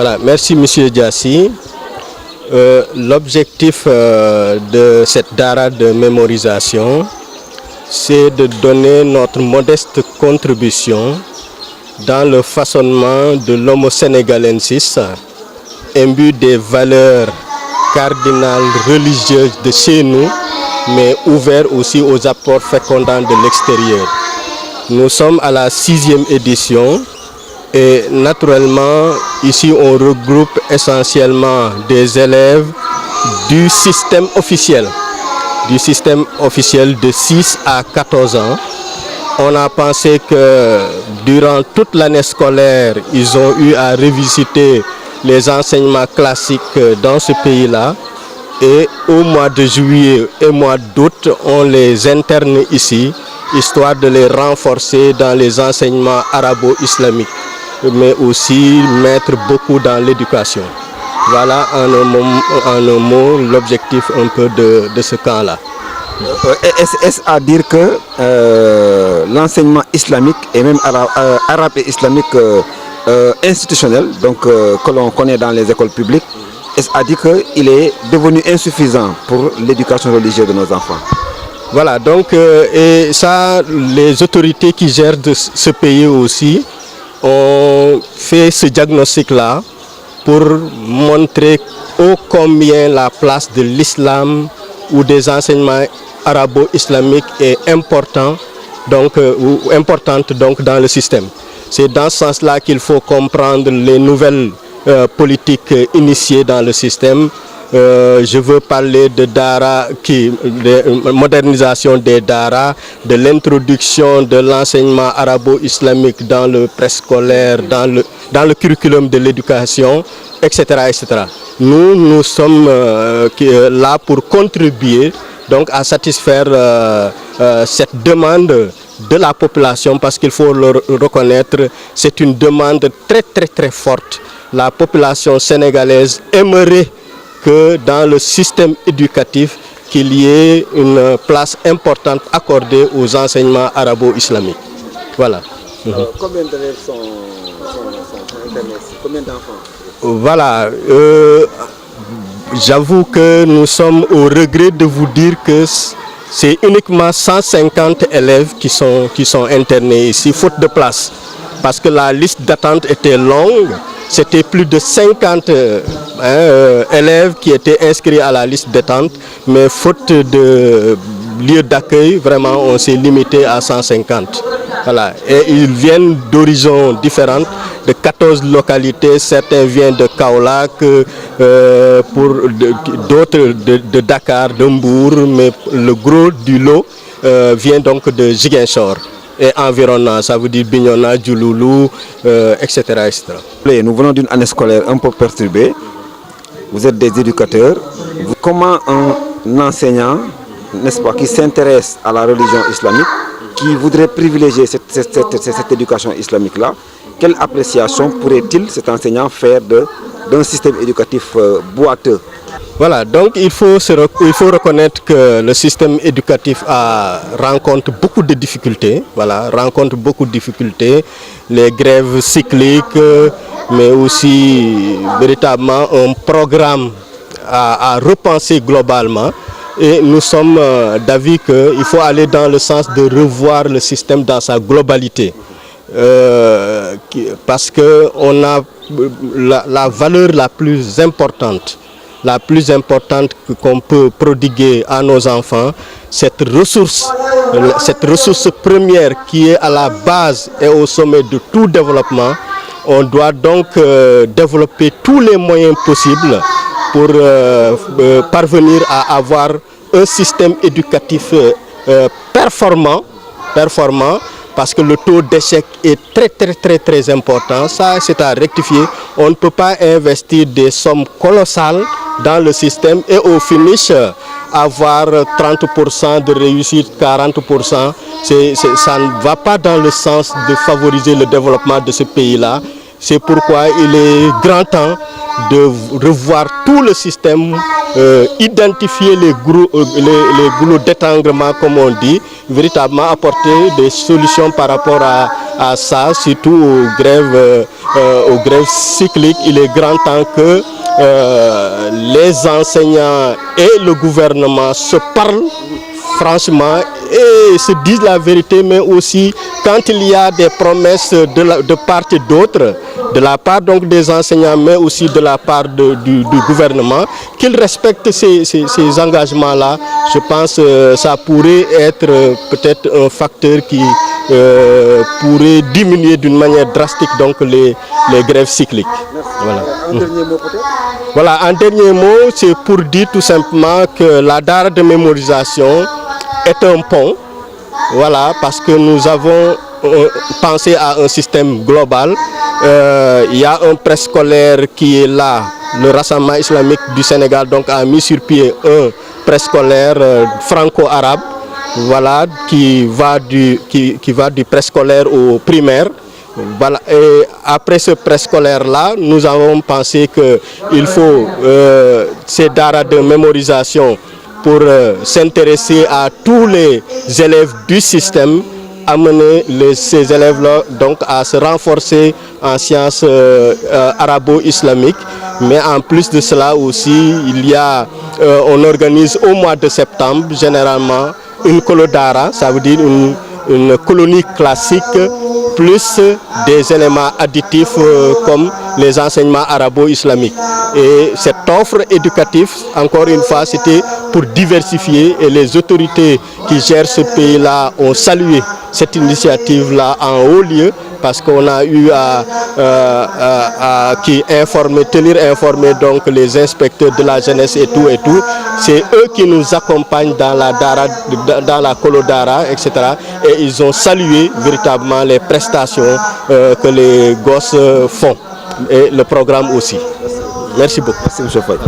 Voilà, merci Monsieur Diassi. L'objectif de cette Dara de mémorisation, c'est de donner notre modeste contribution dans le façonnement de l'homo sénégalensis, imbu des valeurs cardinales religieuses de chez nous, mais ouvert aussi aux apports fécondants de l'extérieur. Nous sommes à la 6e édition. Et naturellement, ici on regroupe essentiellement des élèves du système officiel de 6 à 14 ans. On a pensé que durant toute l'année scolaire, ils ont eu à revisiter les enseignements classiques dans ce pays-là. Et au mois de juillet et mois d'août, on les interne ici, histoire de les renforcer dans les enseignements arabo-islamiques, mais aussi mettre beaucoup dans l'éducation. Voilà en un mot l'objectif un peu de ce camp-là. Est-ce à dire que l'enseignement islamique et même arabe et islamique institutionnel, donc que l'on connaît dans les écoles publiques, est-ce à dire qu'il est devenu insuffisant pour l'éducation religieuse de nos enfants? Voilà, donc et ça, les autorités qui gèrent ce pays aussi ont fait ce diagnostic-là pour montrer ô combien la place de l'islam ou des enseignements arabo-islamiques est importante dans le système. C'est dans ce sens-là qu'il faut comprendre les nouvelles politiques initiées dans le système. Je veux parler de Dara, de modernisation des Dara, de l'introduction de l'enseignement arabo-islamique dans le préscolaire, dans le curriculum de l'éducation, etc., etc. Nous sommes là pour contribuer donc, à satisfaire cette demande de la population, parce qu'il faut le reconnaître, c'est une demande très très très forte. La population sénégalaise aimerait que dans le système éducatif, qu'il y ait une place importante accordée aux enseignements arabo-islamiques. Voilà. Combien d'élèves sont internés? Combien d'enfants? Voilà. J'avoue que nous sommes au regret de vous dire que c'est uniquement 150 élèves qui sont internés ici, faute de place. Parce que la liste d'attente était longue. C'était plus de 50 élèves qui étaient inscrits à la liste d'attente, mais faute de lieu d'accueil, vraiment, on s'est limité à 150. Voilà. Et ils viennent d'horizons différentes, de 14 localités. Certains viennent de Kaolack, d'autres de Dakar, de Mbour, mais le gros du lot vient donc de Ziguinchor et environnant, ça veut dire Bignona, Djouloulou, etc., etc. Nous venons d'une année scolaire un peu perturbée. Vous êtes des éducateurs. Comment un enseignant, n'est-ce pas, qui s'intéresse à la religion islamique, qui voudrait privilégier cette éducation islamique-là, quelle appréciation pourrait-il, cet enseignant, faire d'un système éducatif boiteux? Voilà, donc il faut reconnaître que le système éducatif rencontre beaucoup de difficultés. Voilà, rencontre beaucoup de difficultés, les grèves cycliques, mais aussi véritablement un programme à repenser globalement. Et nous sommes d'avis qu'il faut aller dans le sens de revoir le système dans sa globalité. Parce qu'on a la valeur la plus importante qu'on peut prodiguer à nos enfants, cette ressource première qui est à la base et au sommet de tout développement. On doit donc développer tous les moyens possibles pour parvenir à avoir un système éducatif performant, parce que le taux d'échec est très important. Ça, c'est à rectifier. On ne peut pas investir des sommes colossales dans le système et au finish avoir 30% de réussite, 40%. Ça ne va pas dans le sens de favoriser le développement de ce pays-là. C'est pourquoi il est grand temps de revoir tout le système, identifier les goulots d'étranglement, comme on dit, véritablement apporter des solutions par rapport à à ça, surtout aux grèves cycliques. Il est grand temps que les enseignants et le gouvernement se parlent franchement et se disent la vérité, mais aussi quand il y a des promesses de part et d'autre, de la part donc des enseignants, mais aussi de la part du gouvernement, qu'ils respectent ces engagements-là. Je pense que ça pourrait être peut-être un facteur qui pourrait diminuer d'une manière drastique donc les grèves cycliques. Voilà. Un dernier mot peut-être? Voilà, un dernier mot, c'est pour dire tout simplement que la Dara de mémorisation est un pont, voilà, parce que nous avons pensé à un système global. Il y a un préscolaire qui est là. Le Rassemblement islamique du Sénégal donc a mis sur pied un préscolaire franco-arabe, voilà, qui va du préscolaire au primaire. Voilà. Et après ce préscolaire-là, nous avons pensé qu'il faut ces daras de mémorisation pour s'intéresser à tous les élèves du système, amener ces élèves-là donc à se renforcer en sciences arabo-islamiques. Mais en plus de cela aussi, on organise au mois de septembre généralement une colodara, ça veut dire une colonie classique, plus des éléments additifs comme les enseignements arabo-islamiques. Et cette offre éducative, encore une fois, c'était pour diversifier, et les autorités qui gèrent ce pays-là ont salué cette initiative-là en haut lieu, parce qu'on a eu à tenir informer donc les inspecteurs de la jeunesse et tout. C'est eux qui nous accompagnent dans la Dara, dans la Kolodara, etc. Et ils ont salué véritablement les prestations que les gosses font, et le programme aussi. Merci beaucoup. Merci M. Faye.